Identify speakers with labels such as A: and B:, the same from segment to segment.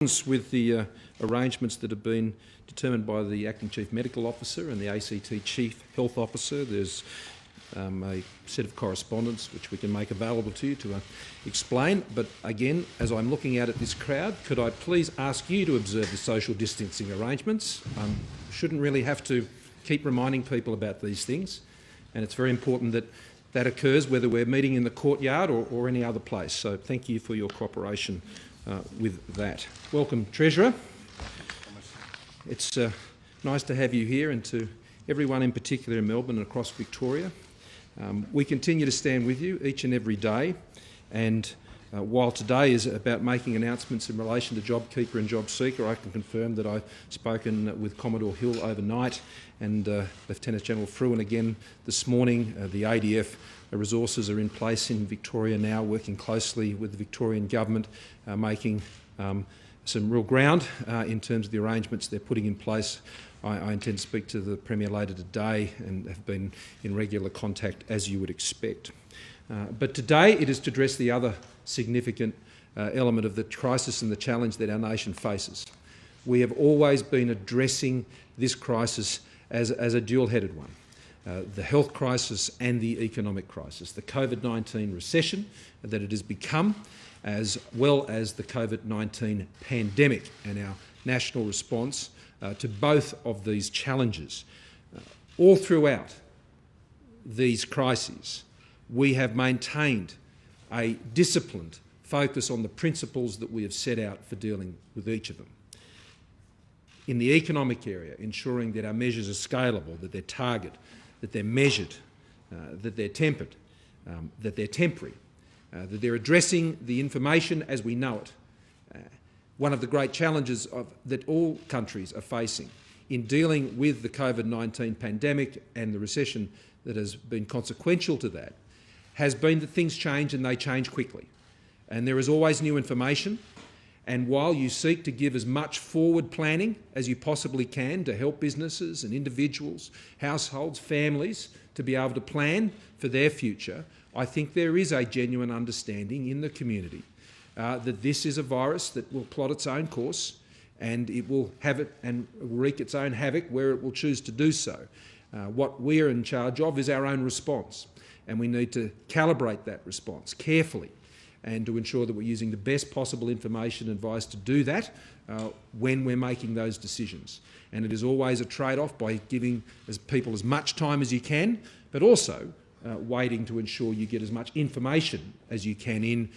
A: With the arrangements that have been determined by the Acting Chief Medical Officer and the ACT Chief Health Officer, there's a set of correspondence which we can make available to you to explain. But again, as I'm looking out at this crowd, could I please ask you to observe the social distancing arrangements? Shouldn't really have to keep reminding people about these things, and it's very important that that occurs whether we're meeting in the courtyard or any other place. So thank you for your cooperation with that. Welcome, Treasurer. It's nice to have you here, and to everyone in particular in Melbourne and across Victoria. We continue to stand with you each and every day, and while today is about making announcements in relation to JobKeeper and Jobseeker, I can confirm that I've spoken with Commodore Hill overnight and Lieutenant General Fruin again this morning. The ADF resources are in place in Victoria now, working closely with the Victorian Government, making some real ground in terms of the arrangements they're putting in place. I intend to speak to the Premier later today and have been in regular contact, as you would expect. But today it is to address the other significant element of the crisis and the challenge that our nation faces. We have always been addressing this crisis as a dual-headed one. The health crisis and the economic crisis, the COVID-19 recession that it has become, as well as the COVID-19 pandemic and our national response to both of these challenges. All throughout these crises, we have maintained a disciplined focus on the principles that we have set out for dealing with each of them. In the economic area, ensuring that our measures are scalable, that they're targeted, that they're measured, that they're tempered, that they're temporary, that they're addressing the information as we know it. One of the great challenges that all countries are facing in dealing with the COVID-19 pandemic and the recession that has been consequential to that has been that things change, and they change quickly. And there is always new information, and while you seek to give as much forward planning as you possibly can to help businesses and individuals, households, families to be able to plan for their future, I think there is a genuine understanding in the community that this is a virus that will plot its own course, and it will have it and wreak its own havoc where it will choose to do so. What we're in charge of is our own response, and we need to calibrate that response carefully and to ensure that we're using the best possible information and advice to do that when we're making those decisions. And it is always a trade-off by giving people as much time as you can, but also waiting to ensure you get as much information as you can in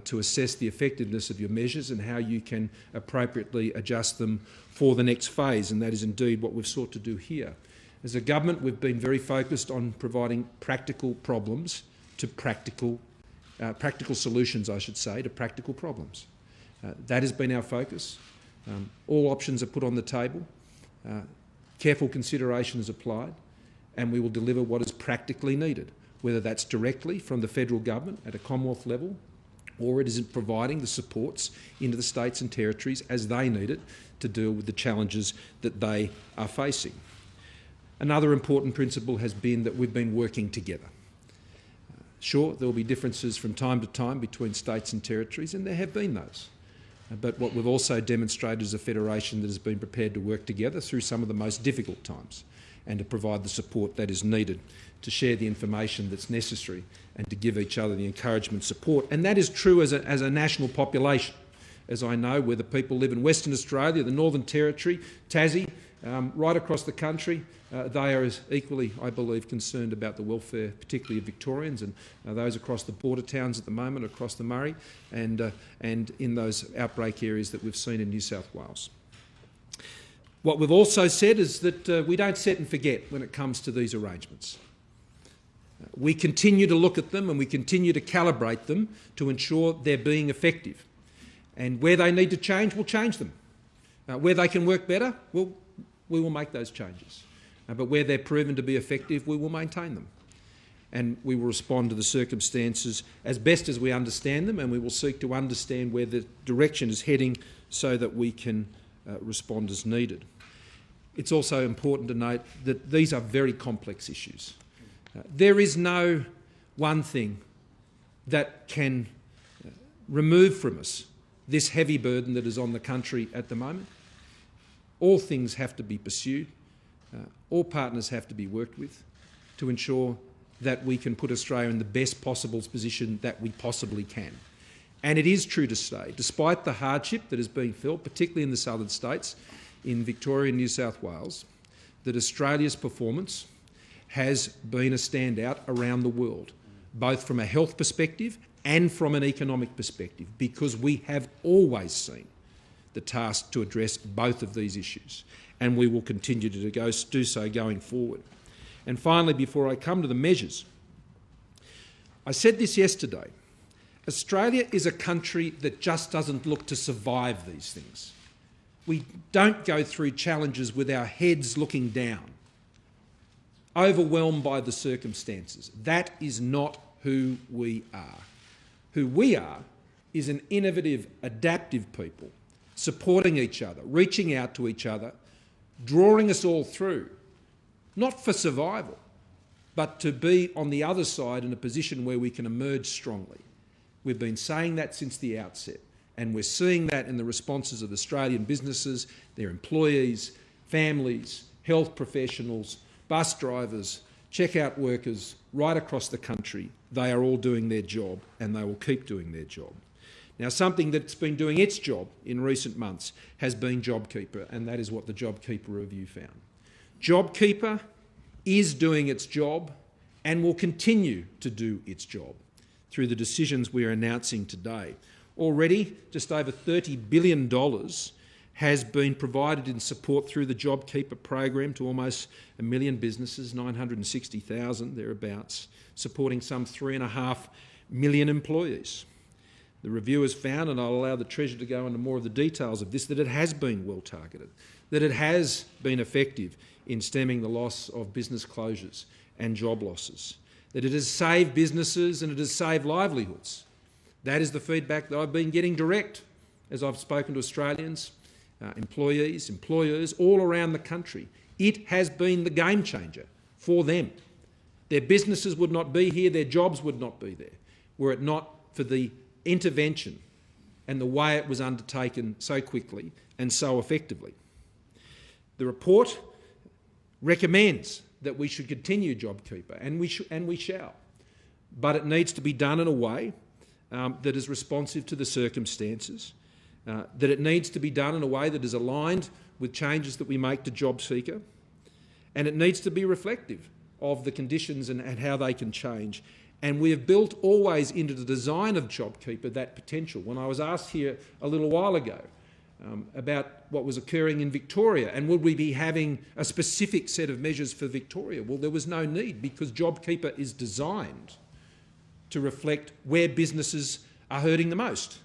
A: to assess the effectiveness of your measures and how you can appropriately adjust them for the next phase. And that is indeed what we've sought to do here. As a government, we've been very focused on providing practical problems to practical solutions, I should say, to practical problems. That has been our focus. All options are put on the table. Careful consideration is applied, and we will deliver what is practically needed, whether that's directly from the federal government at a Commonwealth level, or it is in providing the supports into the states and territories as they need it to deal with the challenges that they are facing. Another important principle has been that we've been working together. Sure, there will be differences from time to time between states and territories, and there have been those. But what we've also demonstrated is a federation that has been prepared to work together through some of the most difficult times and to provide the support that is needed, to share the information that's necessary and to give each other the encouragement, support. And that is true as a national population. As I know, where the people live in Western Australia, the Northern Territory, Tassie, right across the country, they are as equally, I believe, concerned about the welfare, particularly of Victorians and those across the border towns at the moment, across the Murray, and in those outbreak areas that we've seen in New South Wales. What we've also said is that we don't set and forget when it comes to these arrangements. We continue to look at them and we continue to calibrate them to ensure they're being effective. And where they need to change, we'll change them. Where they can work better, we will make those changes. But where they're proven to be effective, we will maintain them. And we will respond to the circumstances as best as we understand them, and we will seek to understand where the direction is heading so that we can respond as needed. It's also important to note that these are very complex issues. There is no one thing that can remove from us this heavy burden that is on the country at the moment. All things have to be pursued. All partners have to be worked with to ensure that we can put Australia in the best possible position that we possibly can. And it is true to say, despite the hardship that is being felt, particularly in the southern states, in Victoria and New South Wales, that Australia's performance has been a standout around the world, both from a health perspective and from an economic perspective, because we have always seen the task to address both of these issues, and we will continue to do so going forward. And finally, before I come to the measures, I said this yesterday, Australia is a country that just doesn't look to survive these things. We don't go through challenges with our heads looking down, overwhelmed by the circumstances. That is not who we are. Who we are is an innovative, adaptive people, supporting each other, reaching out to each other, drawing us all through, not for survival, but to be on the other side in a position where we can emerge strongly. We've been saying that since the outset, and we're seeing that in the responses of Australian businesses, their employees, families, health professionals, bus drivers, checkout workers, right across the country. They are all doing their job, and they will keep doing their job. Now, something that's been doing its job in recent months has been JobKeeper, and that is what the JobKeeper review found. JobKeeper is doing its job and will continue to do its job through the decisions we are announcing today. Already, just over $30 billion has been provided in support through the JobKeeper program to almost 1 million businesses, 960,000 thereabouts, supporting some 3.5 million employees. The review has found, and I'll allow the Treasurer to go into more of the details of this, that it has been well targeted, that it has been effective in stemming the loss of business closures and job losses, that it has saved businesses and it has saved livelihoods. That is the feedback that I've been getting direct as I've spoken to Australians, employees, employers all around the country. It has been the game changer for them. Their businesses would not be here, their jobs would not be there, were it not for the intervention and the way it was undertaken so quickly and so effectively. The report recommends that we should continue JobKeeper, and we shall, but it needs to be done in a way that is responsive to the circumstances, that it needs to be done in a way that is aligned with changes that we make to Jobseeker, and it needs to be reflective of the conditions and how they can change. And we have built always into the design of JobKeeper that potential. When I was asked here a little while ago about what was occurring in Victoria and would we be having a specific set of measures for Victoria, well, there was no need, because JobKeeper is designed to reflect where businesses are hurting the most.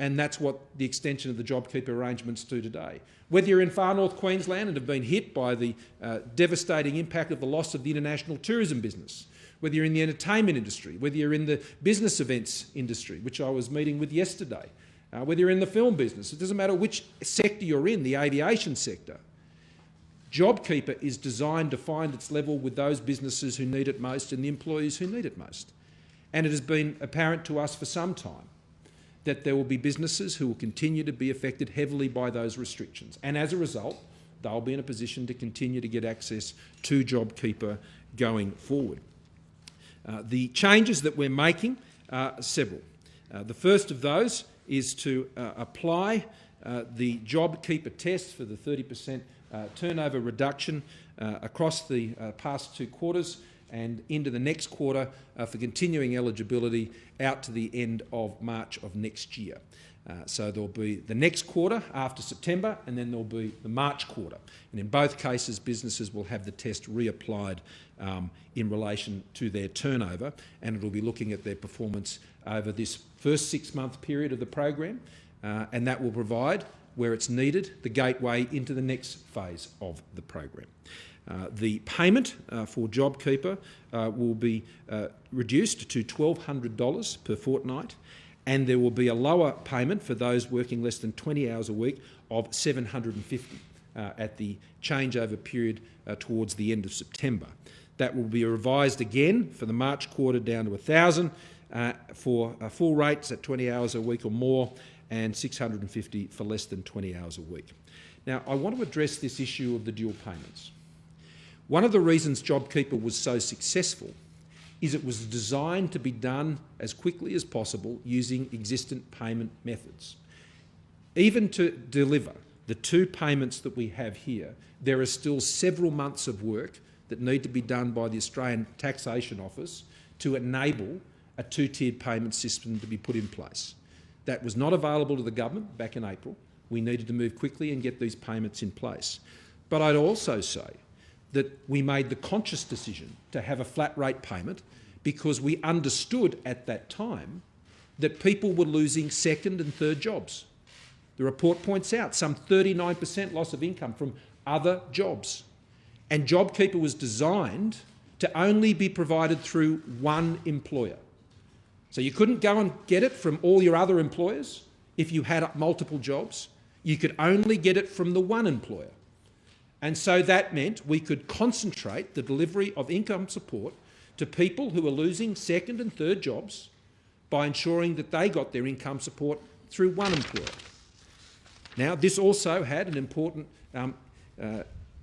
A: And that's what the extension of the JobKeeper arrangements do today. Whether you're in far north Queensland and have been hit by the devastating impact of the loss of the international tourism business, whether you're in the entertainment industry, whether you're in the business events industry, which I was meeting with yesterday, whether you're in the film business, it doesn't matter which sector you're in, the aviation sector, JobKeeper is designed to find its level with those businesses who need it most and the employees who need it most. And it has been apparent to us for some time that there will be businesses who will continue to be affected heavily by those restrictions. And as a result, they'll be in a position to continue to get access to JobKeeper going forward. The changes that we're making are several. The first of those is to apply the JobKeeper test for the 30% turnover reduction across the past 2 quarters and into the next quarter for continuing eligibility out to the end of March of next year. So there'll be the next quarter after September, and then there'll be the March quarter. And in both cases, businesses will have the test reapplied in relation to their turnover, and it'll be looking at their performance over this first 6-month period of the program, and that will provide, where it's needed, the gateway into the next phase of the program. The payment for JobKeeper will be reduced to $1,200 per fortnight, and there will be a lower payment for those working less than 20 hours a week of $750 at the changeover period towards the end of September. That will be revised again for the March quarter down to $1,000 for full rates at 20 hours a week or more, and $650 for less than 20 hours a week. Now, I want to address this issue of the dual payments. One of the reasons JobKeeper was so successful is it was designed to be done as quickly as possible using existent payment methods. Even to deliver the two payments that we have here, there are still several months of work that need to be done by the Australian Taxation Office to enable a two-tiered payment system to be put in place. That was not available to the government back in April. We needed to move quickly and get these payments in place. But I'd also say that we made the conscious decision to have a flat rate payment because we understood at that time that people were losing second and third jobs. The report points out some 39% loss of income from other jobs. And JobKeeper was designed to only be provided through one employer. So you couldn't go and get it from all your other employers if you had multiple jobs. You could only get it from the one employer. And so that meant we could concentrate the delivery of income support to people who were losing second and third jobs by ensuring that they got their income support through one employer. Now, this also had an important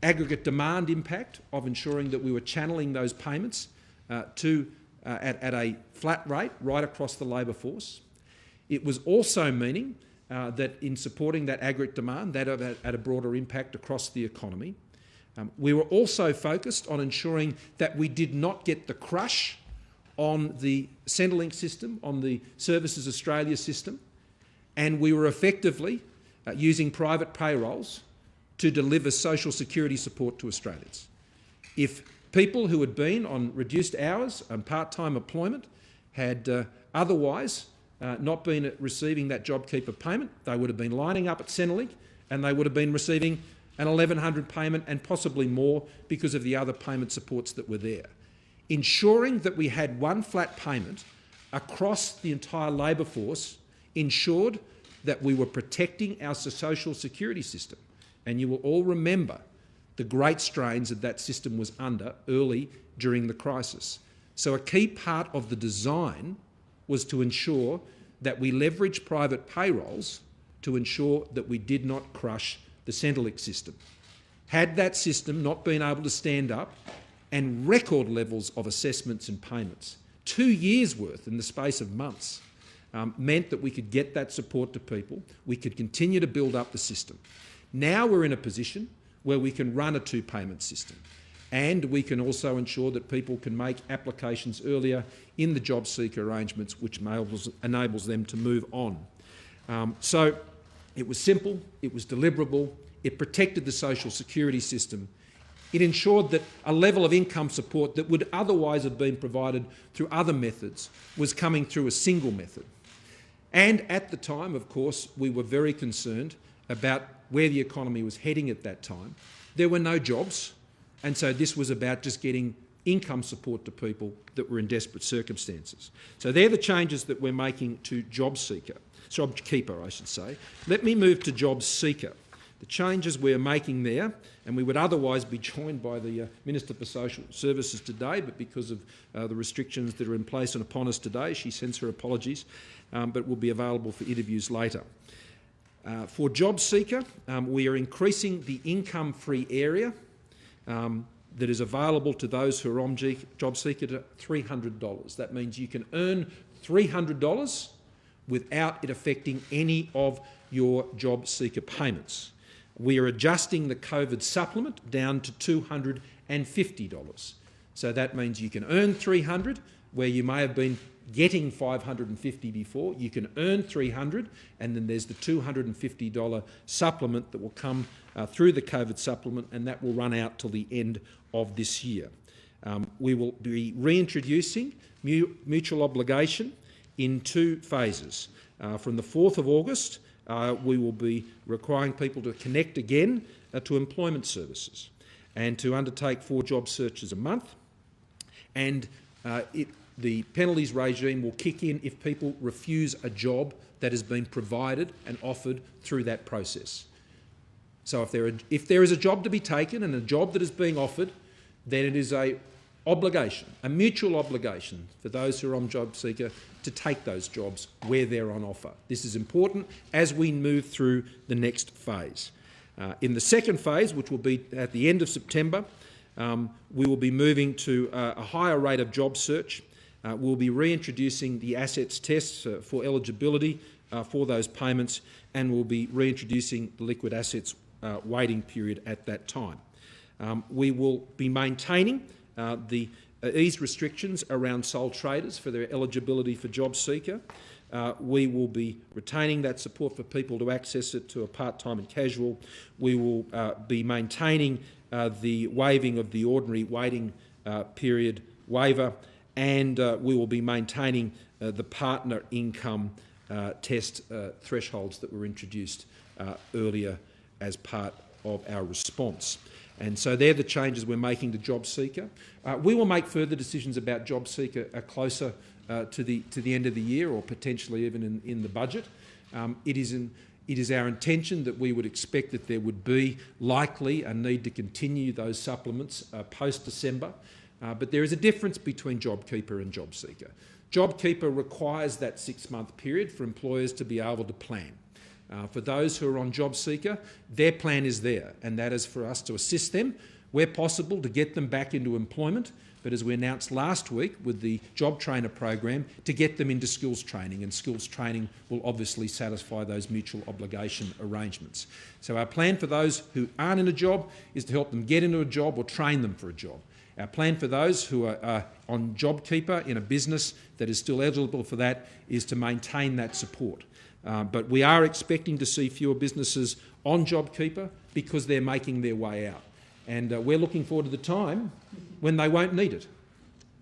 A: aggregate demand impact of ensuring that we were channeling those payments at a flat rate right across the labour force. It was also meaning that in supporting that aggregate demand, that had a broader impact across the economy. We were also focused on ensuring that we did not get the crush on the Centrelink system, on the Services Australia system, and we were effectively using private payrolls to deliver social security support to Australians. If people who had been on reduced hours and part-time employment had otherwise not been receiving that JobKeeper payment, they would have been lining up at Centrelink and they would have been receiving an $1,100 payment and possibly more because of the other payment supports that were there. Ensuring that we had one flat payment across the entire labour force ensured that we were protecting our social security system. And you will all remember the great strains that system was under early during the crisis. So a key part of the design was to ensure that we leveraged private payrolls to ensure that we did not crush the Centrelink system. Had that system not been able to stand up, and record levels of assessments and payments, 2 years' worth in the space of months, meant that we could get that support to people, we could continue to build up the system. Now we're in a position where we can run a two-payment system, and we can also ensure that people can make applications earlier in the Jobseeker arrangements, which enables them to move on. So it was simple, it was deliverable, it protected the social security system, it ensured that a level of income support that would otherwise have been provided through other methods was coming through a single method. And at the time, of course, we were very concerned about where the economy was heading at that time. There were no jobs, and so this was about just getting income support to people that were in desperate circumstances. So they're the changes that we're making to JobKeeper, I should say. Let me move to Jobseeker. The changes we're making there, and we would otherwise be joined by the Minister for Social Services today, but because of the restrictions that are in place and upon us today, she sends her apologies, but will be available for interviews later. For Jobseeker, we are increasing the income-free area that is available to those who are on Jobseeker to $300. That means you can earn $300 without it affecting any of your Jobseeker payments. We are adjusting the COVID supplement down to $250. So that means you can earn $300 where you may have been getting $550 before. You can earn $300, and then there's the $250 supplement that will come through the COVID supplement, and that will run out till the end of this year. We will be reintroducing mutual obligation in 2 phases. From the 4th of August, we will be requiring people to connect again to employment services and to undertake 4 job searches a month. And the penalties regime will kick in if people refuse a job that has been provided and offered through that process. So if there is a job to be taken and a job that is being offered, then it is a obligation, a mutual obligation for those who are on JobSeeker to take those jobs where they're on offer. This is important as we move through the next phase. In the second phase, which will be at the end of September, we will be moving to a higher rate of job search. We'll be reintroducing the assets tests for eligibility for those payments, and we'll be reintroducing the liquid assets waiting period at that time. We will be maintaining the eased restrictions around sole traders for their eligibility for JobSeeker. We will be retaining that support for people to access it to a part-time and casual. We will be maintaining the waiving of the ordinary waiting period waiver, and we will be maintaining the partner income test thresholds that were introduced earlier as part of our response. And so they're the changes we're making to JobSeeker. We will make further decisions about JobSeeker closer to the end of the year, or potentially even in the budget. It is our intention that we would expect that there would be likely a need to continue those supplements post-December, but there is a difference between JobKeeper and JobSeeker. JobKeeper requires that 6-month period for employers to be able to plan. For those who are on JobSeeker, their plan is there, and that is for us to assist them where possible to get them back into employment, but as we announced last week with the Job Trainer program, to get them into skills training, and skills training will obviously satisfy those mutual obligation arrangements. So our plan for those who aren't in a job is to help them get into a job or train them for a job. Our plan for those who are on JobKeeper in a business that is still eligible for that is to maintain that support. But we are expecting to see fewer businesses on JobKeeper because they're making their way out. And we're looking forward to the time when they won't need it.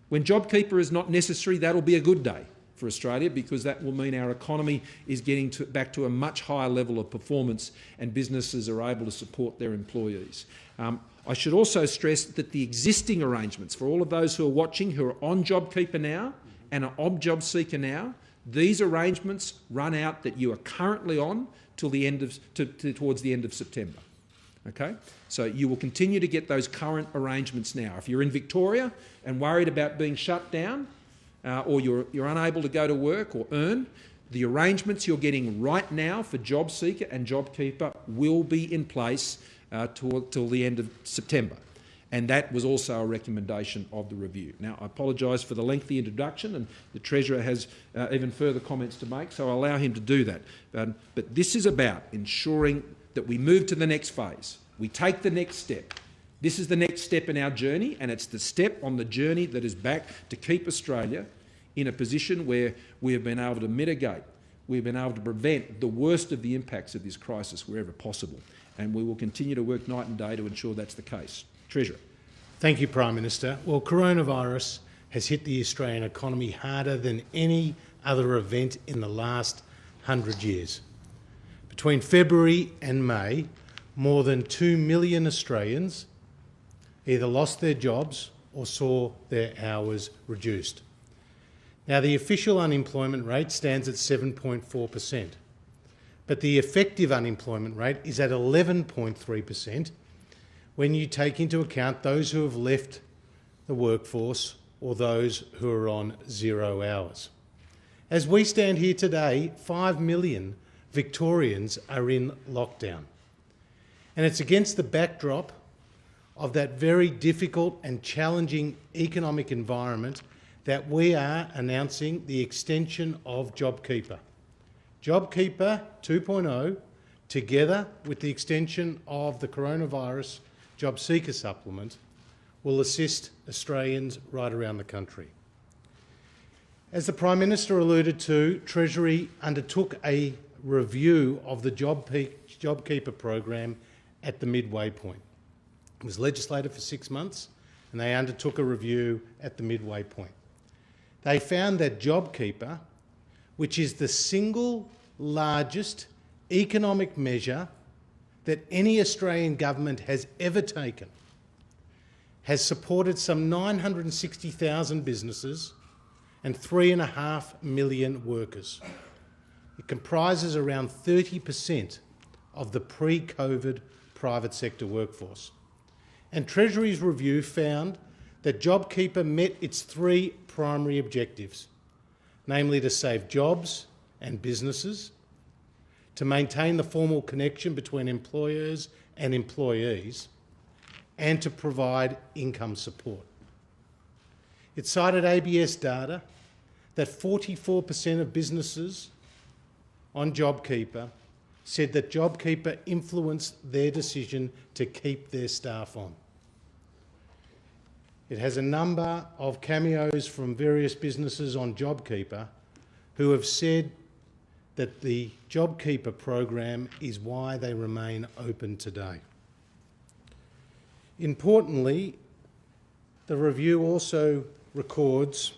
A: When JobKeeper is not necessary, that'll be a good day for Australia, because that will mean our economy is getting back to a much higher level of performance and businesses are able to support their employees. I should also stress that the existing arrangements for all of those who are watching who are on JobKeeper now and are on JobSeeker now, these arrangements run out that you are currently on till the end of, towards the end of September. Okay? So you will continue to get those current arrangements now. If you're in Victoria and worried about being shut down, or you're unable to go to work or earn, the arrangements you're getting right now for JobSeeker and JobKeeper will be in place till the end of September. And that was also a recommendation of the review. Now, I apologise for the lengthy introduction, and the Treasurer has even further comments to make, so I'll allow him to do that. But this is about ensuring that we move to the next phase. We take the next step. This is the next step in our journey, and it's the step on the journey that is back to keep Australia in a position where we have been able to mitigate, we've been able to prevent the worst of the impacts of this crisis wherever possible. And we will continue to work night and day to ensure that's the case. Treasurer.
B: Thank you, Prime Minister. Well, coronavirus has hit the Australian economy harder than any other event in the last 100 years. Between February and May, more than 2 million Australians either lost their jobs or saw their hours reduced. Now, the official unemployment rate stands at 7.4%, but the effective unemployment rate is at 11.3% when you take into account those who have left the workforce or those who are on 0 hours. As we stand here today, 5 million Victorians are in lockdown. And it's against the backdrop of that very difficult and challenging economic environment that we are announcing the extension of JobKeeper. JobKeeper 2.0, together with the extension of the coronavirus Jobseeker supplement, will assist Australians right around the country. As the Prime Minister alluded to, Treasury undertook a review of the JobKeeper program at the midway point. It was legislated for 6 months, and they undertook a review at the midway point. They found that JobKeeper, which is the single largest economic measure that any Australian government has ever taken, has supported some 960,000 businesses and 3.5 million workers. It comprises around 30% of the pre-COVID private sector workforce. And Treasury's review found that JobKeeper met its three primary objectives, namely to save jobs and businesses, to maintain the formal connection between employers and employees, and to provide income support. It cited ABS data that 44% of businesses on JobKeeper said that JobKeeper influenced their decision to keep their staff on. It has a number of cameos from various businesses on JobKeeper who have said that the JobKeeper program is why they remain open today. Importantly, the review also records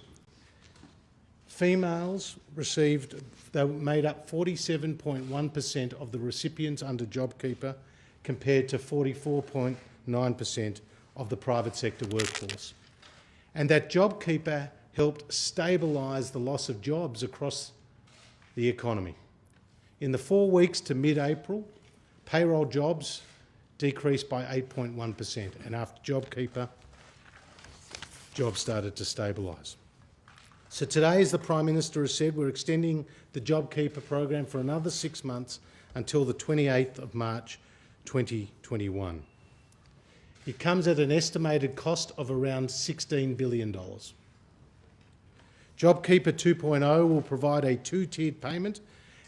B: females received, they made up 47.1% of the recipients under JobKeeper compared to 44.9% of the private sector workforce, and that JobKeeper helped stabilise the loss of jobs across the economy. In the 4 weeks to mid-April, payroll jobs decreased by 8.1%, and after JobKeeper, jobs started to stabilise. So today, as the Prime Minister has said, we're extending the JobKeeper program for another 6 months until the 28th of March 2021. It comes at an estimated cost of around $16 billion. JobKeeper 2.0 will provide a two-tiered payment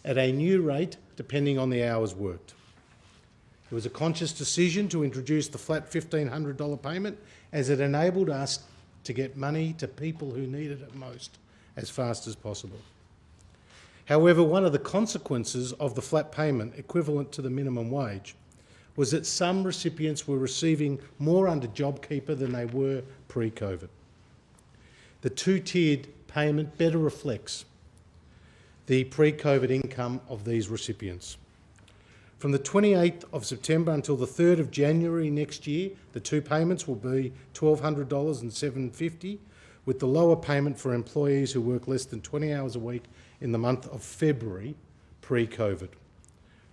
B: at a new rate depending on the hours worked. It was a conscious decision to introduce the flat $1,500 payment as it enabled us to get money to people who needed it most as fast as possible. However, one of the consequences of the flat payment equivalent to the minimum wage was that some recipients were receiving more under JobKeeper than they were pre-COVID. The two-tiered payment better reflects the pre-COVID income of these recipients. From the 28th of September until the 3rd of January next year, the two payments will be $1,200 and $750, with the lower payment for employees who work less than 20 hours a week in the month of February pre-COVID.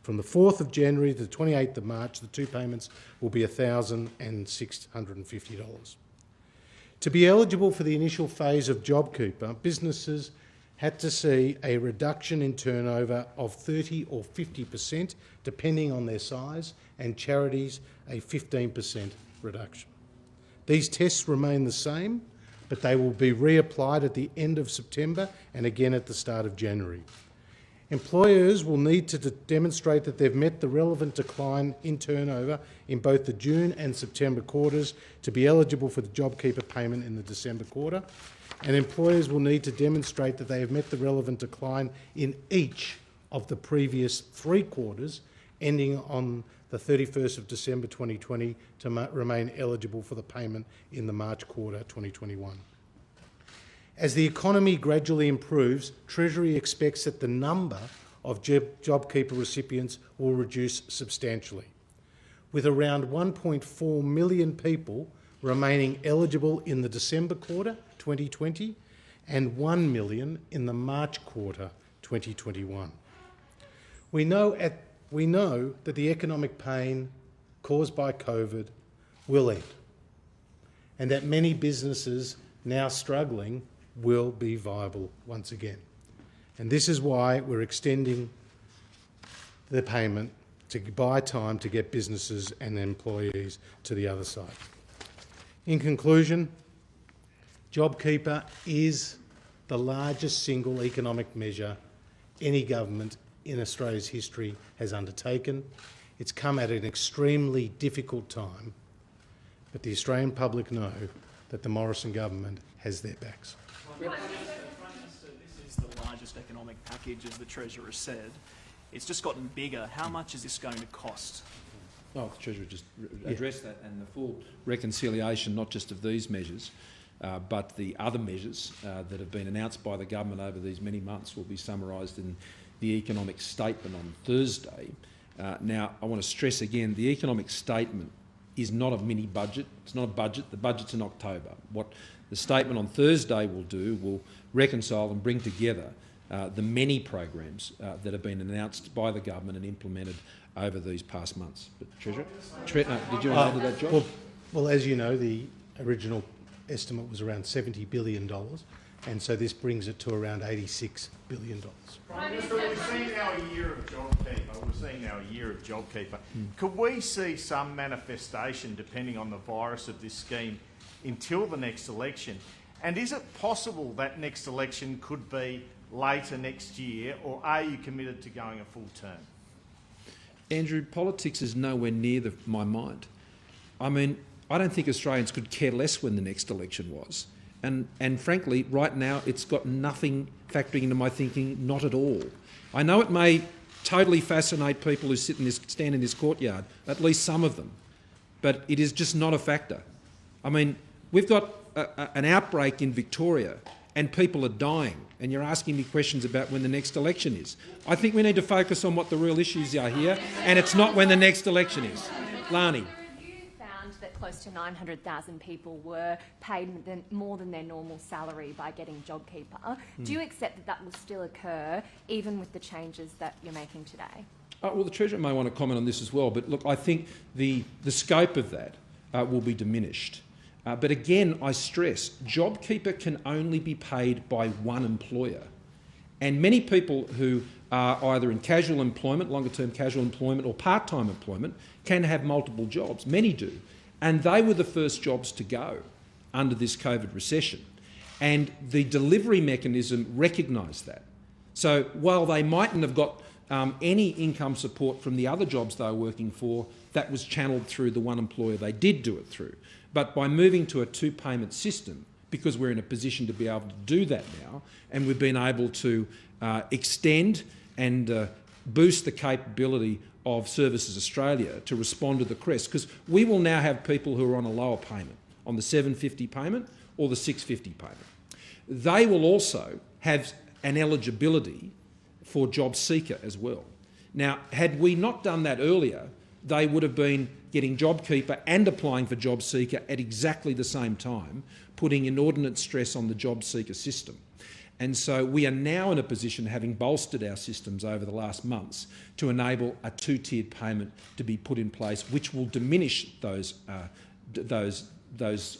B: From the 4th of January to the 28th of March, the two payments will be $1,650. To be eligible for the initial phase of JobKeeper, businesses had to see a reduction in turnover of 30 or 50%, depending on their size, and charities a 15% reduction. These tests remain the same, but they will be reapplied at the end of September and again at the start of January. Employers will need to demonstrate that they've met the relevant decline in turnover in both the June and September quarters to be eligible for the JobKeeper payment in the December quarter, and employers will need to demonstrate that they have met the relevant decline in each of the previous 3 quarters ending on the 31st of December 2020 to remain eligible for the payment in the March quarter 2021. As the economy gradually improves, Treasury expects that the number of JobKeeper recipients will reduce substantially, with around 1.4 million people remaining eligible in the December quarter 2020 and 1 million in the March quarter 2021. We know that the economic pain caused by COVID will end, and that many businesses now struggling will be viable once again. And this is why we're extending the payment to buy time to get businesses and employees to the other side. In conclusion, JobKeeper is the largest single economic measure any government in Australia's history has undertaken. It's come at an extremely difficult time, but the Australian public know that the Morrison government has their backs.
C: Prime Minister, this is the largest economic package, as the Treasurer said. It's just gotten bigger. How much is this going to cost?
A: Oh, the Treasurer just addressed that, and the full reconciliation, not just of these measures, but the other measures that have been announced by the government over these many months will be summarised in the economic statement on Thursday. Now, I want to stress again, the economic statement is not a mini budget. It's not a budget. The budget's in October. What the statement on Thursday will reconcile and bring together the many programs that have been announced by the government and implemented over these past months. But Treasurer, did you want to add to that, Josh?
B: Well, as you know, the original estimate was around $70 billion, and so this brings it to around $86 billion.
D: Prime Minister, we're seeing now a year of JobKeeper. Could we see some manifestation, depending on the virus, of this scheme until the next election? And is it possible that next election could be later next year, or are you committed to going a full term?
A: Andrew, politics is nowhere near my mind. I mean, I don't think Australians could care less when the next election was. And frankly, right now, it's got nothing factoring into my thinking, not at all. I know it may totally fascinate people who stand in this courtyard, at least some of them, but it is just not a factor. I mean, we've got an outbreak in Victoria and people are dying, and you're asking me questions about when the next election is. I think we need to focus on what the real issues are here, and it's not when the next election is. Lani.
E: That close to 900,000 people were paid more than their normal salary by getting JobKeeper. Do you accept that that will still occur even with the changes that you're making today?
A: Well, the Treasurer may want to comment on this as well, but look, I think the scope of that will be diminished. But again, I stress, JobKeeper can only be paid by one employer. And many people who are either in casual employment, longer-term casual employment, or part-time employment can have multiple jobs. Many do. And they were the first jobs to go under this COVID recession. And the delivery mechanism recognised that. So while they mightn't have got any income support from the other jobs they were working for, that was channelled through the one employer they did do it through. But by moving to a two-payment system, because we're in a position to be able to do that now, and we've been able to extend and boost the capability of Services Australia to respond to the crest, because we will now have people who are on a lower payment, on the $750 payment or the $650 payment. They will also have an eligibility for Jobseeker as well. Now, had we not done that earlier, they would have been getting JobKeeper and applying for Jobseeker at exactly the same time, putting inordinate stress on the Jobseeker system. And so we are now in a position, having bolstered our systems over the last months, to enable a two-tiered payment to be put in place, which will diminish those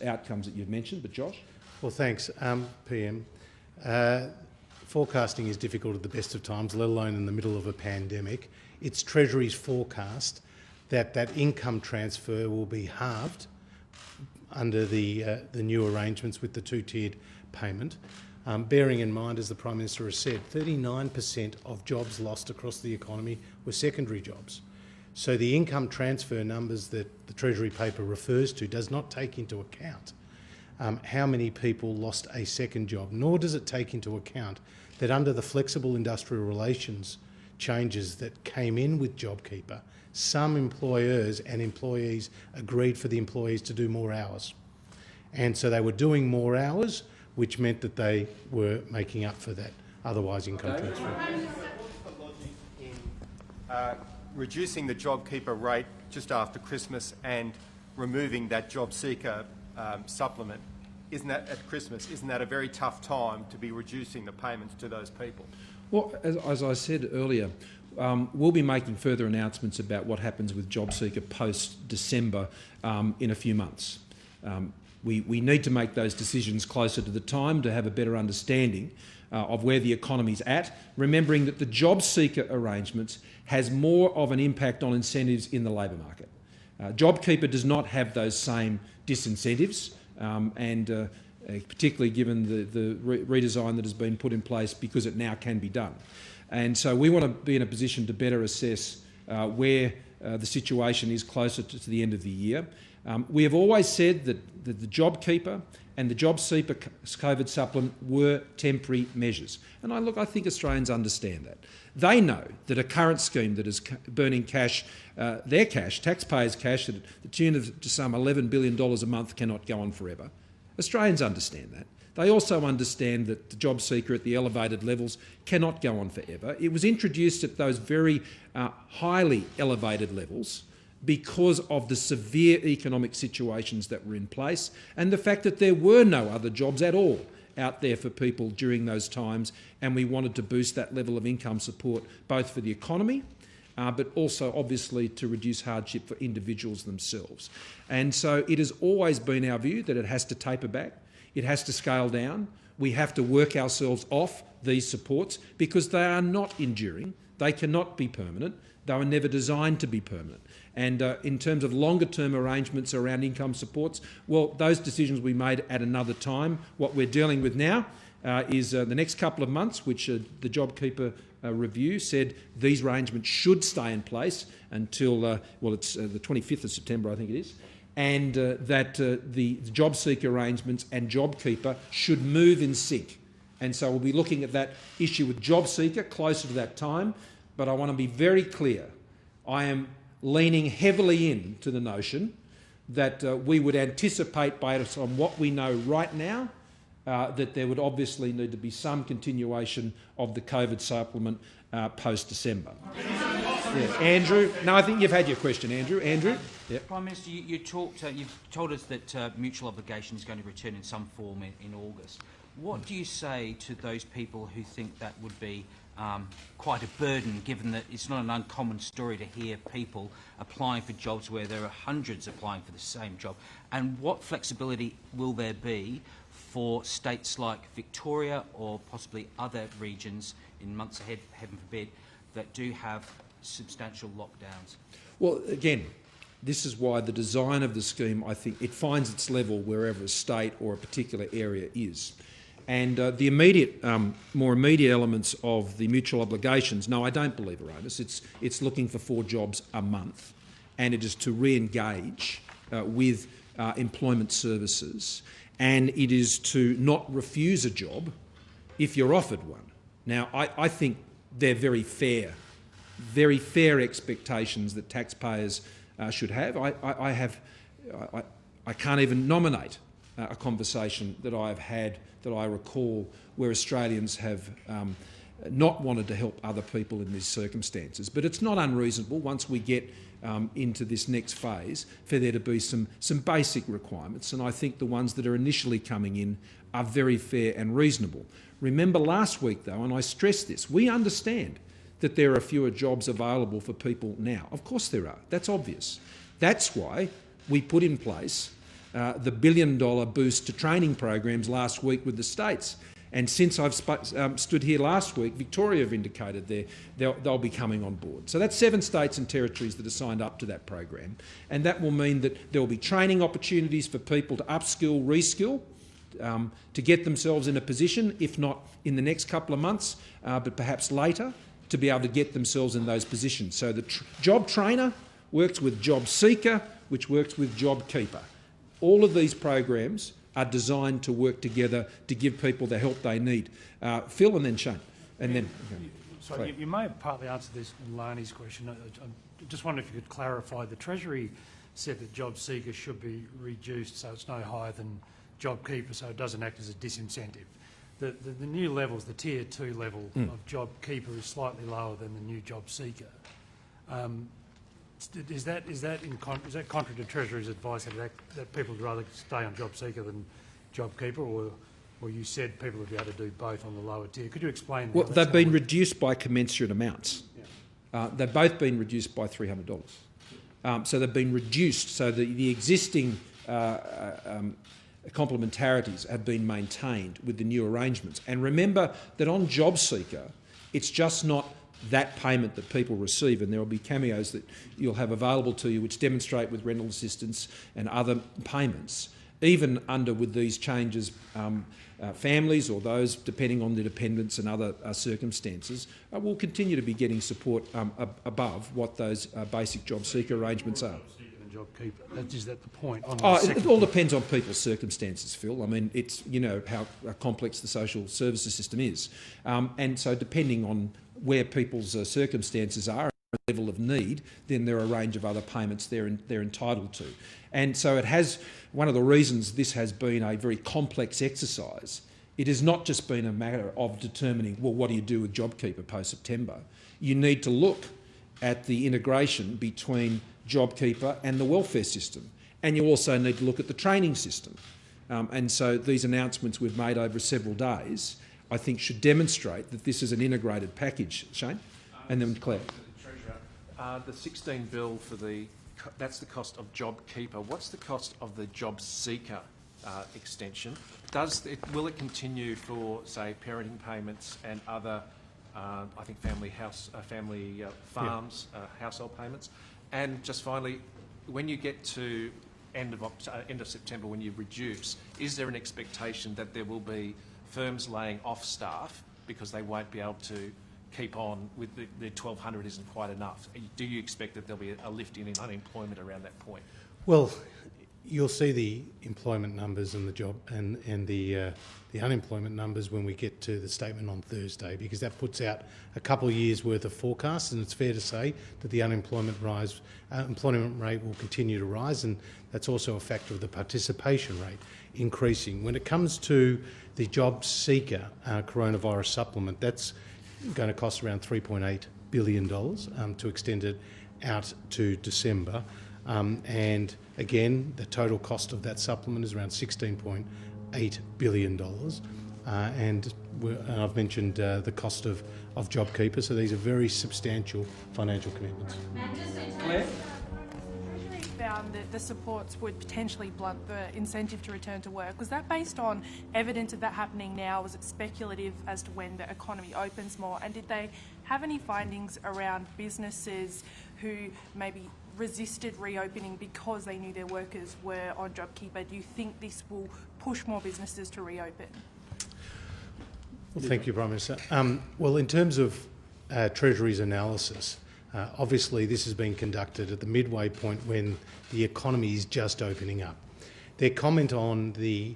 A: outcomes that you've mentioned. But Josh?
B: Well, thanks, PM. Forecasting is difficult at the best of times, let alone in the middle of a pandemic. It's Treasury's forecast that that income transfer will be halved under the new arrangements with the two-tiered payment. Bearing in mind, as the Prime Minister has said, 39% of jobs lost across the economy were secondary jobs. So the income transfer numbers that the Treasury paper refers to does not take into account how many people lost a second job, nor does it take into account that under the flexible industrial relations changes that came in with JobKeeper, some employers and employees agreed for the employees to do more hours. And so they were doing more hours, which meant that they were making up for that otherwise income transfer.
F: What's the logic in reducing the JobKeeper rate just after Christmas and removing that Jobseeker supplement? Isn't that at Christmas? Isn't that a very tough time to be reducing the payments to those people? Well,
A: as I said earlier, we'll be making further announcements about what happens with Jobseeker post-December in a few months. We need to make those decisions closer to the time to have a better understanding of where the economy's at, remembering that the Jobseeker arrangements has more of an impact on incentives in the labour market. JobKeeper does not have those same disincentives, and particularly given the redesign that has been put in place because it now can be done. And so we want to be in a position to better assess where the situation is closer to the end of the year. We have always said that the JobKeeper and the Jobseeker COVID supplement were temporary measures. And I think Australians understand that. They know that a current scheme that is burning cash, their cash, taxpayers' cash, at the tune of to some $11 billion a month cannot go on forever. Australians understand that. They also understand that the Jobseeker at the elevated levels cannot go on forever. It was introduced at those very highly elevated levels because of the severe economic situations that were in place and the fact that there were no other jobs at all out there for people during those times, and we wanted to boost that level of income support both for the economy but also obviously to reduce hardship for individuals themselves. And so it has always been our view that it has to taper back, it has to scale down. We have to work ourselves off these supports because they are not enduring, they cannot be permanent, they were never designed to be permanent. And in terms of longer term arrangements around income supports, well, those decisions we made at another time. What we're dealing with now is the next couple of months, which the JobKeeper review said these arrangements should stay in place until, it's the 25th of September, I think it is, and that the Jobseeker arrangements and JobKeeper should move in sync. And so we'll be looking at that issue with Jobseeker closer to that time. But I want to be very clear. I am leaning heavily into the notion that we would anticipate, based on what we know right now, that there would obviously need to be some continuation of the COVID supplement post-December. Yeah. Andrew? No, I think you've had your question, Andrew. Andrew? Yep.
G: Prime Minister, you've told us that mutual obligation is going to return in some form in August. What do you say to those people who think that would be quite a burden, given that it's not an uncommon story to hear people applying for jobs where there are hundreds applying for the same job? And what flexibility will there be for states like Victoria or possibly other regions in months ahead, heaven forbid, that do have substantial lockdowns?
A: Well, again, this is why the design of the scheme, I think, it finds its level wherever a state or a particular area is. And the immediate, more immediate elements of the mutual obligations, no, I don't believe are onus. It's looking for 4 jobs a month, and it is to re-engage with employment services, and it is to not refuse a job if you're offered one. Now, I think they're very fair expectations that taxpayers should have. I can't even nominate a conversation that I have had that I recall where Australians have not wanted to help other people in these circumstances. But it's not unreasonable once we get into this next phase for there to be some basic requirements, and I think the ones that are initially coming in are very fair and reasonable. Remember last week though, and I stress this, we understand that there are fewer jobs available for people now. Of course there are, that's obvious. That's why we put in place the $1 billion boost to training programs last week with the states. And since I've stood here last week, Victoria have indicated they'll be coming on board. So that's 7 states and territories that are signed up to that program. And that will mean that there will be training opportunities for people to upskill, reskill, to get themselves in a position, if not in the next couple of months, but perhaps later, to be able to get themselves in those positions. So the job trainer works with Jobseeker, which works with JobKeeper. All of these programs are designed to work together to give people the help they need. Phil and then Shane. And then, okay.
H: So you may have partly answered this in Lani's question. I just wonder if you could clarify. The Treasury said that Jobseeker should be reduced so it's no higher than JobKeeper, so it doesn't act as a disincentive. The new levels, the Tier 2 level of JobKeeper is slightly lower than the new Jobseeker. Is that contrary to Treasury's advice that people would rather stay on Jobseeker than JobKeeper, or you said people would be able to do both on the lower tier? Could you explain that?
A: Well, they've been reduced by commensurate amounts. Yeah. They've both been reduced by $300. So they've been reduced. So the existing complementarities have been maintained with the new arrangements. And remember that on Jobseeker, it's just not that payment that people receive, and there will be cameos that you'll have available to you which demonstrate with rental assistance and other payments. Even with these changes, families or those depending on their dependents and other circumstances will continue to be getting support above what those basic Jobseeker arrangements are.
H: JobKeeper. Is that the point?
A: It all depends on people's circumstances, Phil. I mean, it's how complex the social services system is, and so depending on where people's circumstances are, level of need, then there are a range of other payments they're entitled to. And so it has, one of the reasons this has been a very complex exercise, it has not just been a matter of determining, well, what do you do with JobKeeper post-September? You need to look at the integration between JobKeeper and the welfare system. And you also need to look at the training system. And so these announcements we've made over several days, I think, should demonstrate that this is an integrated package. Shane? And then Claire.
I: The 16 bill for that's the cost of JobKeeper. What's the cost of the Jobseeker extension? Will it continue for, say, parenting payments and other, I think, family farms, household payments? And just finally, when you get to end of September, when you reduce, is there an expectation that there will be firms laying off staff because they won't be able to keep on with the 1,200 isn't quite enough? Do you expect that there'll be a lift in unemployment around that point?
B: Well, you'll see the employment numbers and the job and the unemployment numbers when we get to the statement on Thursday, because that puts out a couple of years' worth of forecasts, and it's fair to say that the employment rate will continue to rise, and that's also a factor of the participation rate increasing. When it comes to the Jobseeker coronavirus supplement, that's going to cost around $3.8 billion to extend it out to December. And again, the total cost of that supplement is around $16.8 billion. And I've mentioned the cost of JobKeeper, so these are very substantial financial commitments.
A: Claire?
J: Treasury found that the supports would potentially blunt the incentive to return to work. Was that based on evidence of that happening now? Was it speculative as to when the economy opens more? And did they have any findings around businesses who maybe resisted reopening because they knew their workers were on JobKeeper? Do you think this will push more businesses to reopen?
B: Well, thank you, Prime Minister. Well, in terms of Treasury's analysis, obviously this has been conducted at the midway point when the economy is just opening up. Their comment on the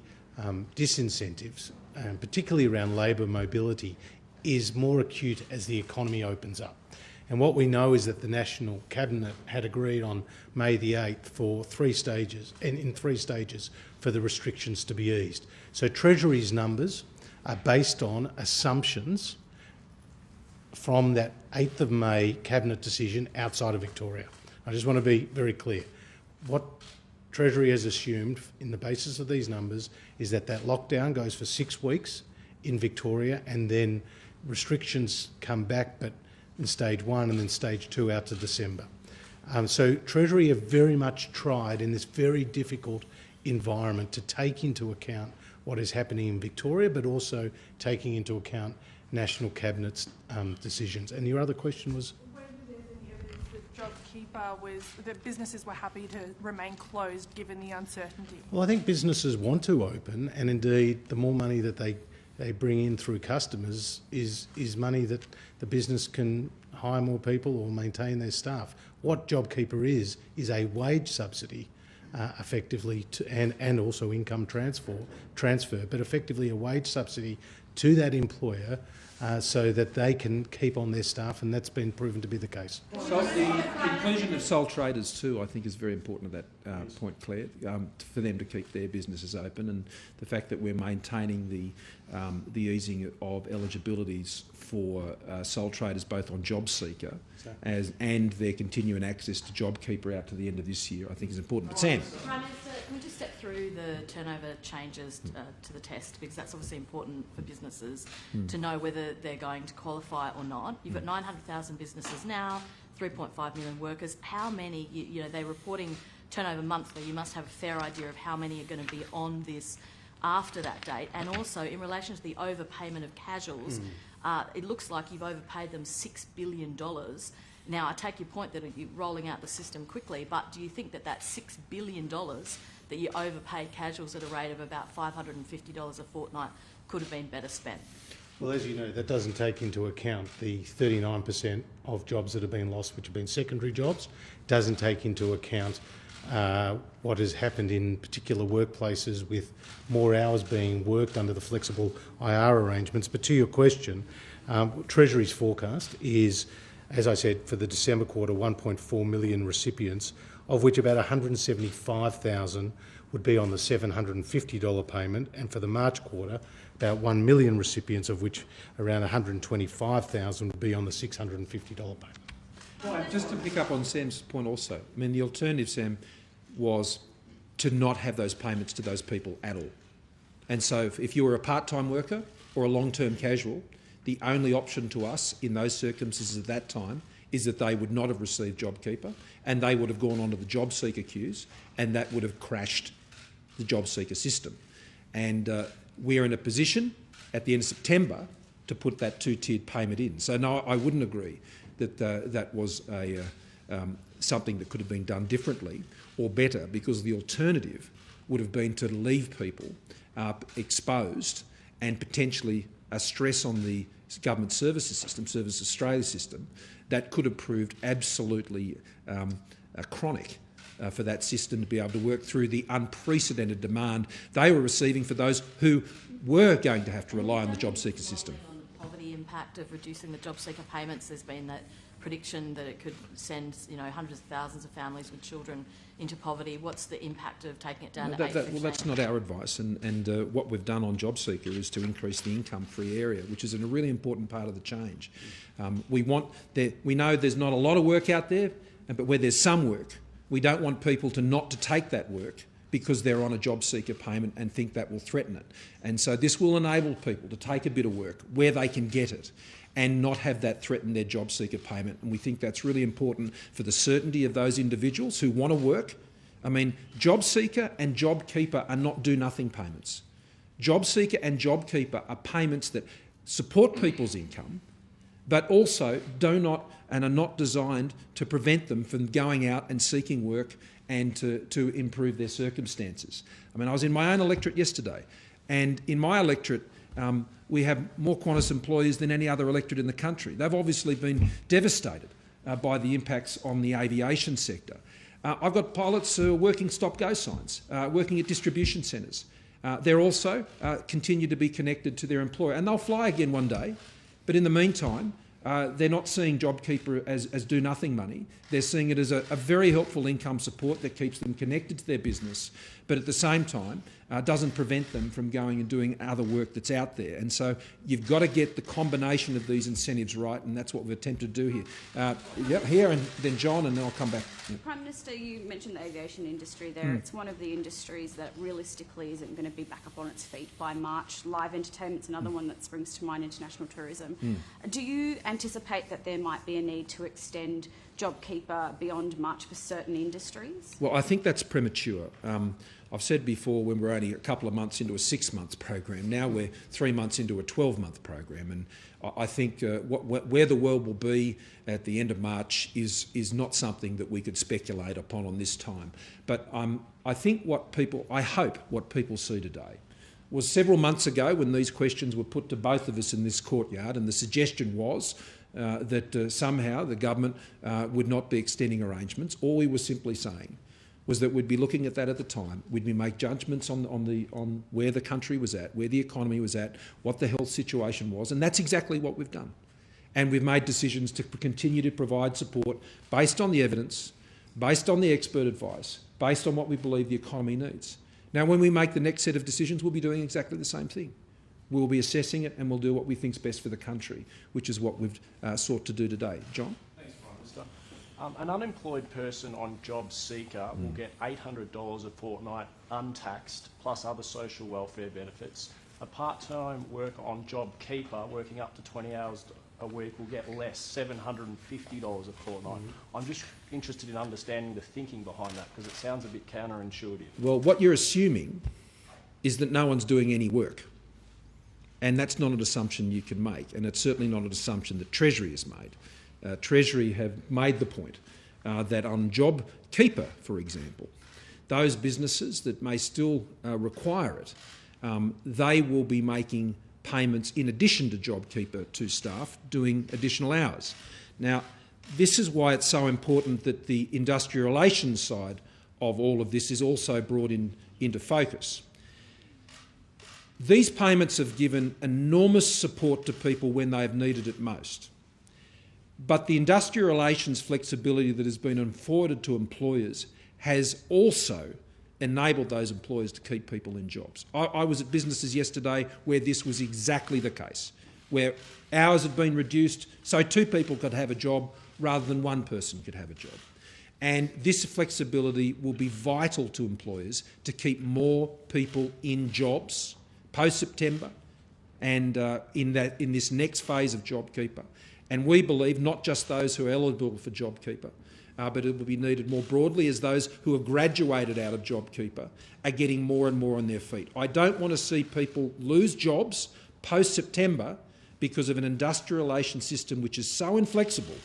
B: disincentives, particularly around labour mobility, is more acute as the economy opens up. And what we know is that the National Cabinet had agreed on May the 8th for 3 stages, and in 3 stages for the restrictions to be eased. So Treasury's numbers are based on assumptions from that 8th of May Cabinet decision outside of Victoria. I just want to be very clear. What Treasury has assumed in the basis of these numbers is that lockdown goes for 6 weeks in Victoria, and then restrictions come back, but in stage 1 and then stage 2 out to December. So Treasury have very much tried in this very difficult environment to take into account what is happening in Victoria, but also taking into account National Cabinet's decisions. And your other question was?
J: Whether there's any evidence that that businesses were happy to remain closed given the uncertainty?
B: Well, I think businesses want to open, and indeed the more money that they bring in through customers is money that the business can hire more people or maintain their staff. What JobKeeper is a wage subsidy, effectively, and also income transfer, but effectively a wage subsidy to that employer so that they can keep on their staff, and that's been proven to be the case.
A: So the inclusion of sole traders too, I think, is very important at that point, Claire, for them to keep their businesses open, and the fact that we're maintaining the easing of eligibilities for sole traders both on Jobseeker and their continuing access to JobKeeper out to the end of this year, I think is important. But Sam?
K: Prime Minister, can we just step through the turnover changes to the test, because that's obviously important for businesses to know whether they're going to qualify or not. You've got 900,000 businesses now, 3.5 million workers. How many, they're reporting turnover monthly. You must have a fair idea of how many are going to be on this after that date. And also, in relation to the overpayment of casuals, it looks like you've overpaid them $6 billion. Now, I take your point that you're rolling out the system quickly, but do you think that $6 billion that you overpaid casuals at a rate of about $550 a fortnight could have been better spent?
B: Well, as you know, that doesn't take into account the 39% of jobs that have been lost, which have been secondary jobs. It doesn't take into account what has happened in particular workplaces with more hours being worked under the flexible IR arrangements. But to your question, Treasury's forecast is, as I said, for the December quarter, 1.4 million recipients, of which about 175,000 would be on the $750 payment, and for the March quarter, about 1 million recipients, of which around 125,000 would be on the $650 payment.
A: Well, just to pick up on Sam's point also, I mean, the alternative, Sam, was to not have those payments to those people at all. And so if you were a part-time worker or a long-term casual, the only option to us in those circumstances at that time is that they would not have received JobKeeper and they would have gone onto the Jobseeker queues, and that would have crashed the Jobseeker system. And we're in a position at the end of September to put that two-tiered payment in. So no, I wouldn't agree that that was something that could have been done differently or better, because the alternative would have been to leave people exposed and potentially a stress on the government services system, Service Australia system, that could have proved absolutely chronic for that system to be able to work through the unprecedented demand they were receiving for those who were going to have to rely on the Jobseeker system.
K: On the poverty impact of reducing the Jobseeker payments, there's been that prediction that it could send, hundreds of thousands of families with children into poverty. What's the impact of taking it down to 8.15?
A: Well, that's not our advice, and what we've done on Jobseeker is to increase the income-free area, which is a really important part of the change. We know there's not a lot of work out there, but where there's some work, we don't want people to take that work because they're on a Jobseeker payment and think that will threaten it. And so this will enable people to take a bit of work where they can get it and not have that threaten their Jobseeker payment. And we think that's really important for the certainty of those individuals who want to work. I mean, Jobseeker and JobKeeper are not do-nothing payments. Jobseeker and JobKeeper are payments that support people's income, but also are not designed to prevent them from going out and seeking work and to improve their circumstances. I mean, I was in my own electorate yesterday, and in my electorate, we have more Qantas employees than any other electorate in the country. They've obviously been devastated by the impacts on the aviation sector. I've got pilots who are working stop-go signs, working at distribution centres. They're also continue to be connected to their employer, and they'll fly again one day, but in the meantime, they're not seeing JobKeeper as do-nothing money. They're seeing it as a very helpful income support that keeps them connected to their business, but at the same time doesn't prevent them from going and doing other work that's out there. And so you've got to get the combination of these incentives right, and that's what we've attempted to do here. Here and then John, and then I'll come back. Yep.
L: Prime Minister, you mentioned the aviation industry there. It's one of the industries that realistically isn't going to be back up on its feet by March. Live entertainment's another one that springs to mind, international tourism. Do you anticipate that there might be a need to extend JobKeeper beyond March for certain industries?
A: Well, I think that's premature. I've said before, when we're only a couple of months into a 6-month program, now we're 3 months into a 12-month program, and I think where the world will be at the end of March is not something that we could speculate upon on this time. But I think I hope what people see today was several months ago when these questions were put to both of us in this courtyard, and the suggestion was that somehow the government would not be extending arrangements. All we were simply saying was that we'd be looking at that at the time. We'd be make judgments on where the country was at, where the economy was at, what the health situation was, and that's exactly what we've done. And we've made decisions to continue to provide support based on the evidence, based on the expert advice, based on what we believe the economy needs. Now, when we make the next set of decisions, we'll be doing exactly the same thing. We'll be assessing it and we'll do what we think's best for the country, which is what we've sought to do today. John?
I: Thanks, Prime Minister. An unemployed person on Jobseeker will get $800 a fortnight untaxed, plus other social welfare benefits. A part-time worker on JobKeeper, working up to 20 hours a week, will get less, $750 a fortnight. I'm just interested in understanding the thinking behind that, because it sounds a bit counterintuitive.
A: Well, what you're assuming is that no one's doing any work. And that's not an assumption you can make, and it's certainly not an assumption that Treasury has made. Treasury have made the point that on JobKeeper, for example, those businesses that may still require it, they will be making payments in addition to JobKeeper to staff doing additional hours. Now, this is why it's so important that the industrial relations side of all of this is also brought into focus. These payments have given enormous support to people when they have needed it most. But the industrial relations flexibility that has been afforded to employers has also enabled those employers to keep people in jobs. I was at businesses yesterday where this was exactly the case, where hours have been reduced so 2 people could have a job rather than 1 person could have a job. And this flexibility will be vital to employers to keep more people in jobs post-September and in this next phase of JobKeeper. And we believe not just those who are eligible for JobKeeper, but it will be needed more broadly as those who have graduated out of JobKeeper are getting more and more on their feet. I don't want to see people lose jobs post-September because of an industrial relations system which is so inflexible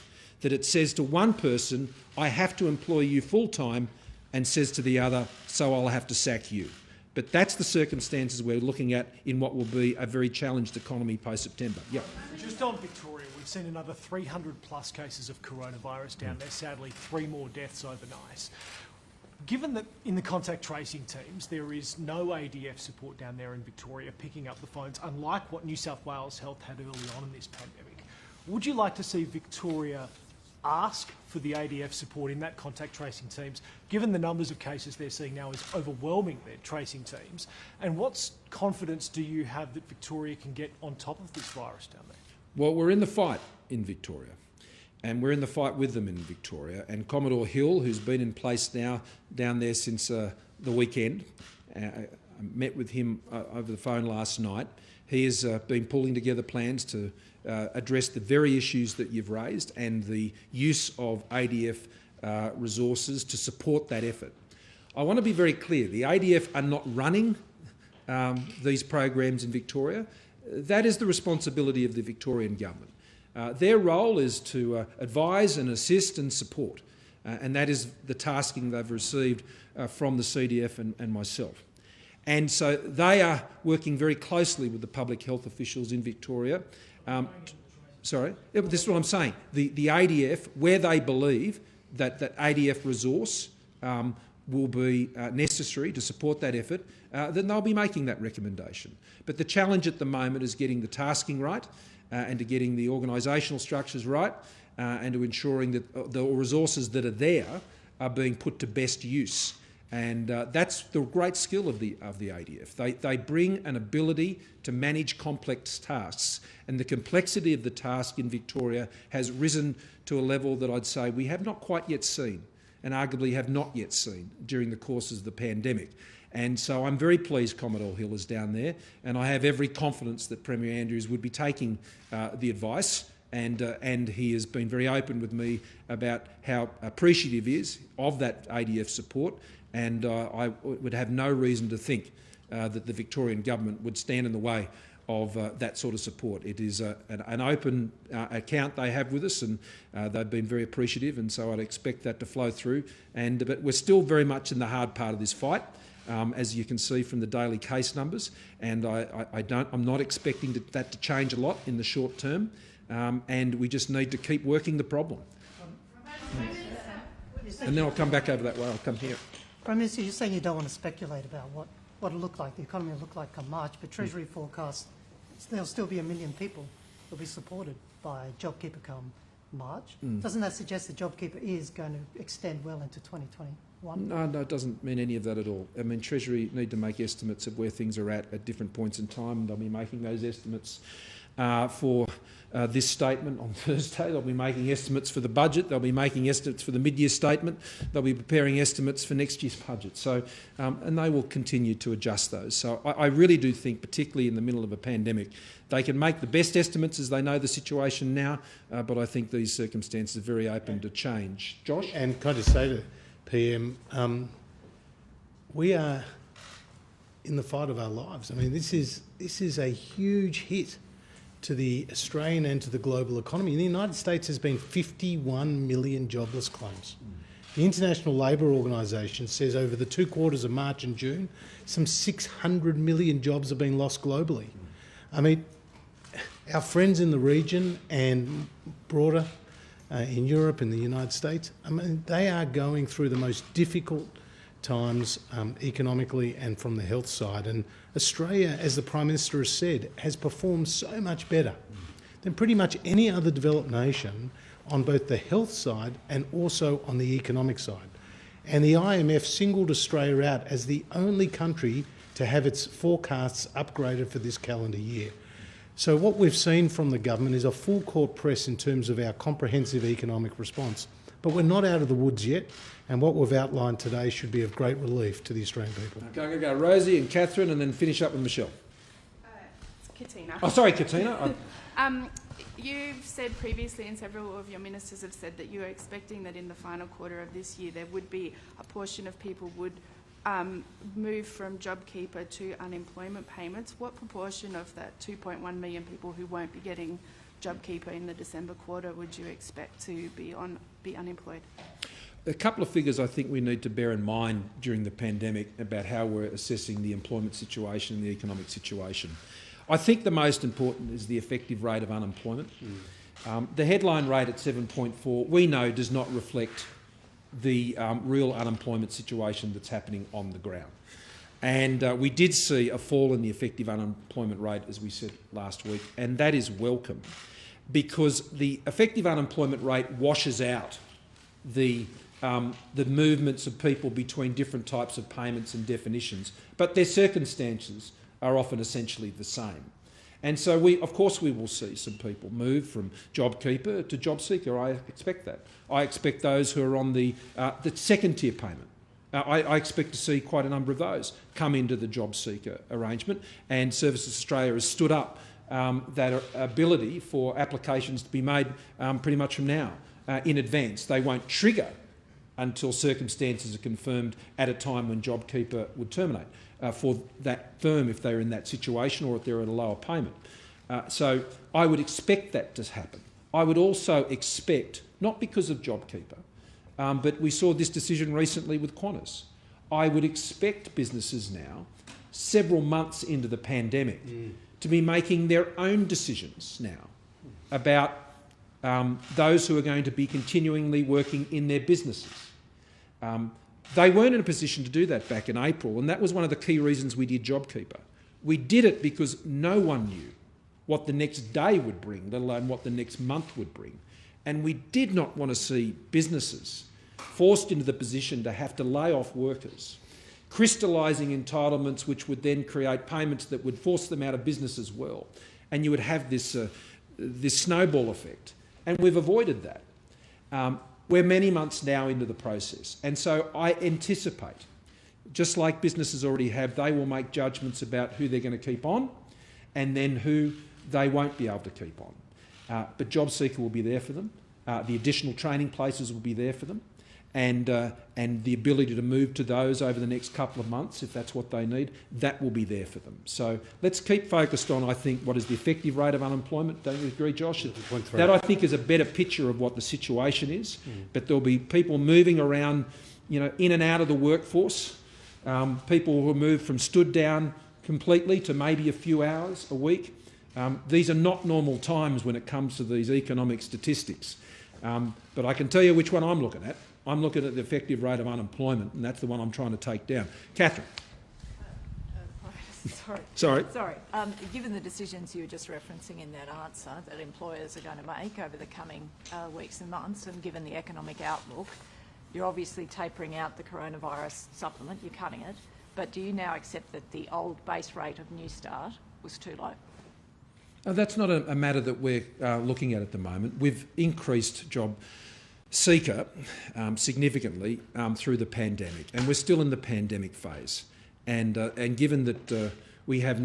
A: that it says to one person, I have to employ you full-time, and says to the other, so I'll have to sack you. But that's the circumstances we're looking at in what will be a very challenged economy post-September. Yeah.
M: Just on Victoria, we've seen another 300 plus cases of coronavirus down there, sadly 3 more deaths overnight. Given that in the contact tracing teams there is no ADF support down there in Victoria picking up the phones, unlike what New South Wales Health had early on in this pandemic, would you like to see Victoria ask for the ADF support in that contact tracing teams, given the numbers of cases they're seeing now is overwhelming their tracing teams? And what confidence do you have that Victoria can get on top of this virus down there?
A: Well, we're in the fight in Victoria, and we're in the fight with them in Victoria. And Commodore Hill, who's been in place now down there since the weekend, I met with him over the phone last night. He has been pulling together plans to address the very issues that you've raised and the use of ADF resources to support that effort. I want to be very clear. The ADF are not running these programs in Victoria. That is the responsibility of the Victorian government. Their role is to advise and assist and support, and that is the tasking they've received from the CDF and myself. And so they are working very closely with the public health officials in Victoria. Sorry, this is what I'm saying. The ADF, where they believe that ADF resource will be necessary to support that effort, then they'll be making that recommendation. But the challenge at the moment is getting the tasking right and to getting the organisational structures right and to ensuring that the resources that are there are being put to best use. And that's the great skill of the ADF. They bring an ability to manage complex tasks, and the complexity of the task in Victoria has risen to a level that I'd say we have not quite yet seen, and arguably have not yet seen during the courses of the pandemic. And so I'm very pleased Commodore Hill is down there, and I have every confidence that Premier Andrews would be taking the advice. And he has been very open with me about how appreciative he is of that ADF support, and I would have no reason to think that the Victorian government would stand in the way of that sort of support. It is an open account they have with us, and they've been very appreciative, and so I'd expect that to flow through. But we're still very much in the hard part of this fight, as you can see from the daily case numbers, and I'm not expecting that to change a lot in the short term. And we just need to keep working the problem. And then I'll come back over that way. I'll come here.
N: Prime Minister, you're saying you don't want to speculate about what it'll look like, the economy will look like come March, but Treasury forecasts there'll still be 1 million people who'll be supported by JobKeeper come March. Doesn't that suggest that JobKeeper is going to extend well into 2021?
A: No, it doesn't mean any of that at all. I mean, Treasury need to make estimates of where things are at different points in time, and they'll be making those estimates for this statement on Thursday. They'll be making estimates for the budget. They'll be making estimates for the mid-year statement. They'll be preparing estimates for next year's budget. So, and they will continue to adjust those. So I really do think, particularly in the middle of a pandemic, they can make the best estimates as they know the situation now, but I think these circumstances are very open to change. Josh?
B: And can I just say to PM, we are in the fight of our lives. I mean, this is a huge hit to the Australian and to the global economy. In the United States, there's been 51 million jobless claims. The International Labour Organisation says over the 2 quarters of March and June, some 600 million jobs have been lost globally. I mean, our friends in the region and broader in Europe and the United States, I mean, they are going through the most difficult times economically and from the health side. And Australia, as the Prime Minister has said, has performed so much better than pretty much any other developed nation on both the health side and also on the economic side. And the IMF singled Australia out as the only country to have its forecasts upgraded for this calendar year. So what we've seen from the government is a full court press in terms of our comprehensive economic response. But we're not out of the woods yet, and what we've outlined today should be of great relief to the Australian people.
A: Okay, I'm going to go Rosie and Catherine and then finish up with Michelle.
J: It's Katina.
A: Oh, sorry, Katina.
J: You've said previously, and several of your ministers have said, that you are expecting that in the final quarter of this year there would be a portion of people would move from JobKeeper to unemployment payments. What proportion of that 2.1 million people who won't be getting JobKeeper in the December quarter would you expect to be unemployed?
A: A couple of figures I think we need to bear in mind during the pandemic about how we're assessing the employment situation and the economic situation. I think the most important is the effective rate of unemployment. The headline rate at 7.4 we know does not reflect the real unemployment situation that's happening on the ground. And we did see a fall in the effective unemployment rate, as we said last week, and that is welcome because the effective unemployment rate washes out the movements of people between different types of payments and definitions, but their circumstances are often essentially the same. And so, of course, we will see some people move from JobKeeper to Jobseeker. I expect that. I expect those who are on the second-tier payment. I expect to see quite a number of those come into the Jobseeker arrangement, and Services Australia has stood up that ability for applications to be made pretty much from now in advance. They won't trigger until circumstances are confirmed at a time when JobKeeper would terminate for that firm if they're in that situation or if they're at a lower payment. So I would expect that to happen. I would also expect, not because of JobKeeper, but we saw this decision recently with Qantas. I would expect businesses now, several months into the pandemic, to be making their own decisions now about those who are going to be continually working in their businesses. They weren't in a position to do that back in April, and that was one of the key reasons we did JobKeeper. We did it because no one knew what the next day would bring, let alone what the next month would bring. And we did not want to see businesses forced into the position to have to lay off workers, crystallising entitlements which would then create payments that would force them out of business as well. And you would have this snowball effect. And we've avoided that. We're many months now into the process. And so I anticipate, just like businesses already have, they will make judgments about who they're going to keep on and then who they won't be able to keep on. But Jobseeker will be there for them. The additional training places will be there for them. And the ability to move to those over the next couple of months, if that's what they need, that will be there for them. So let's keep focused on, I think, what is the effective rate of unemployment. Don't you agree, Josh? That, I think, is a better picture of what the situation is. But there'll be people moving around, in and out of the workforce, people who move from stood down completely to maybe a few hours a week. These are not normal times when it comes to these economic statistics. But I can tell you which one I'm looking at. I'm looking at the effective rate of unemployment, and that's the one I'm trying to take down. Catherine. Sorry.
O: Given the decisions you were just referencing in that answer that employers are going to make over the coming weeks and months, and given the economic outlook, you're obviously tapering out the coronavirus supplement, you're cutting it, but do you now accept that the old base rate of New Start was too low?
A: That's not a matter that we're looking at the moment. We've increased JobSeeker significantly through the pandemic, and we're still in the pandemic phase. And given that we have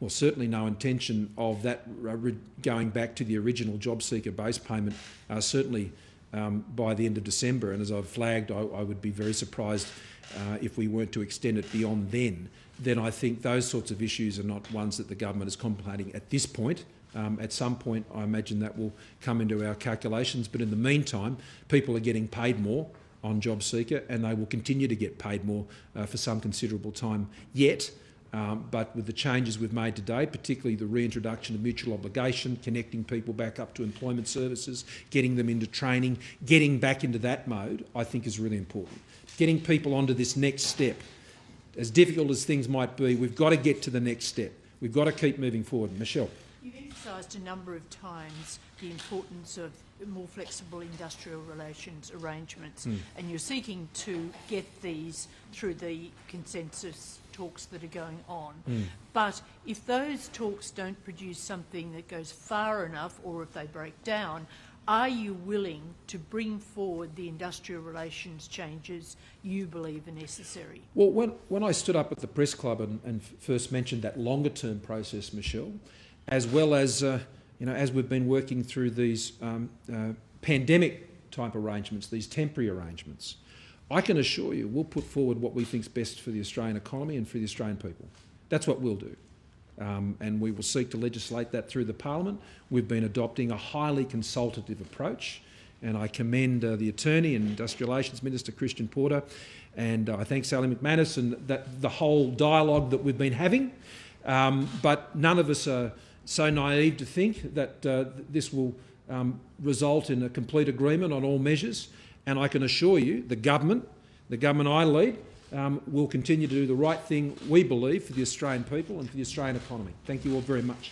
A: certainly no intention of that going back to the original Jobseeker base payment, certainly by the end of December, and as I've flagged, I would be very surprised if we weren't to extend it beyond then I think those sorts of issues are not ones that the government is contemplating at this point. At some point, I imagine that will come into our calculations. But in the meantime, people are getting paid more on Jobseeker, and they will continue to get paid more for some considerable time yet. But with the changes we've made today, particularly the reintroduction of mutual obligation, connecting people back up to employment services, getting them into training, getting back into that mode, I think is really important. Getting people onto this next step. As difficult as things might be, we've got to get to the next step. We've got to keep moving forward. Michelle.
O: You've emphasised a number of times the importance of more flexible industrial relations arrangements, and you're seeking to get these through the consensus talks that are going on. But if those talks don't produce something that goes far enough, or if they break down, are you willing to bring forward the industrial relations changes you believe are necessary?
A: Well, when I stood up at the press club and first mentioned that longer-term process, Michelle, as well as as we've been working through these pandemic type arrangements, these temporary arrangements, I can assure you we'll put forward what we think is best for the Australian economy and for the Australian people. That's what we'll do. And we will seek to legislate that through the Parliament. We've been adopting a highly consultative approach, and I commend the Attorney and Industrial Relations Minister Christian Porter, and I thank Sally McManus and the whole dialogue that we've been having. But none of us are so naive to think that this will result in a complete agreement on all measures. And I can assure you the government I lead, will continue to do the right thing, we believe, for the Australian people and for the Australian economy. Thank you all very much.